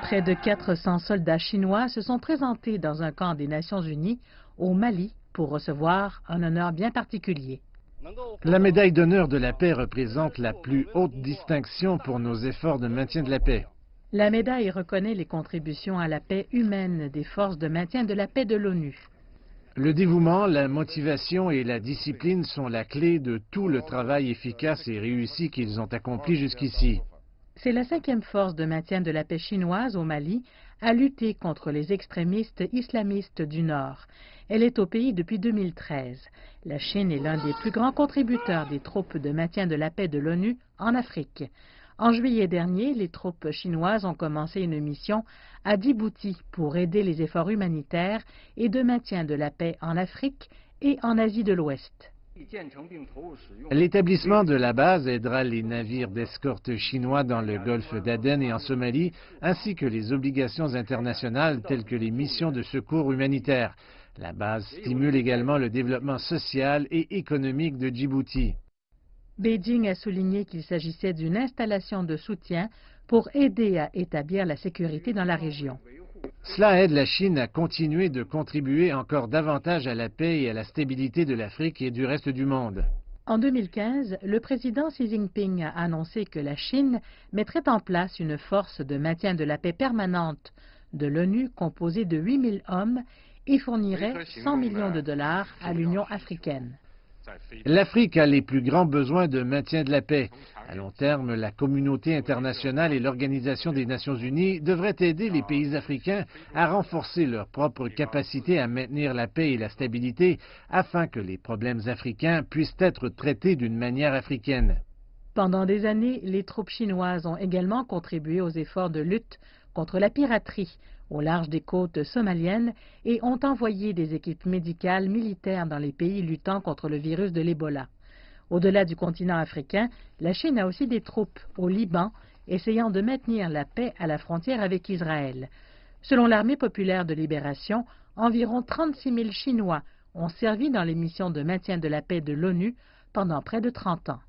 Près de 400 soldats chinois se sont présentés dans un camp des Nations Unies au Mali pour recevoir un honneur bien particulier. La médaille d'honneur de la paix représente la plus haute distinction pour nos efforts de maintien de la paix. La médaille reconnaît les contributions à la paix humaine des forces de maintien de la paix de l'ONU. Le dévouement, la motivation et la discipline sont la clé de tout le travail efficace et réussi qu'ils ont accompli jusqu'ici. C'est la 5e force de maintien de la paix chinoise au Mali à lutter contre les extrémistes islamistes du Nord. Elle est au pays depuis 2013. La Chine est l'un des plus grands contributeurs des troupes de maintien de la paix de l'ONU en Afrique. En juillet dernier, les troupes chinoises ont commencé une mission à Djibouti pour aider les efforts humanitaires et de maintien de la paix en Afrique et en Asie de l'Ouest. L'établissement de la base aidera les navires d'escorte chinois dans le golfe d'Aden et en Somalie, ainsi que les obligations internationales telles que les missions de secours humanitaires. La base stimule également le développement social et économique de Djibouti. Beijing a souligné qu'il s'agissait d'une installation de soutien pour aider à établir la sécurité dans la région. Cela aide la Chine à continuer de contribuer encore davantage à la paix et à la stabilité de l'Afrique et du reste du monde. En 2015, le président Xi Jinping a annoncé que la Chine mettrait en place une force de maintien de la paix permanente de l'ONU composée de 8000 hommes et fournirait 100 millions de dollars à l'Union africaine. L'Afrique a les plus grands besoins de maintien de la paix. À long terme, la communauté internationale et l'Organisation des Nations Unies devraient aider les pays africains à renforcer leur propre capacité à maintenir la paix et la stabilité afin que les problèmes africains puissent être traités d'une manière africaine. Pendant des années, les troupes chinoises ont également contribué aux efforts de lutte contre la piraterie au large des côtes somaliennes et ont envoyé des équipes médicales militaires dans les pays luttant contre le virus de l'Ebola. Au-delà du continent africain, la Chine a aussi des troupes au Liban, essayant de maintenir la paix à la frontière avec Israël. Selon l'Armée populaire de libération, environ 36 000 Chinois ont servi dans les missions de maintien de la paix de l'ONU pendant près de 30 ans.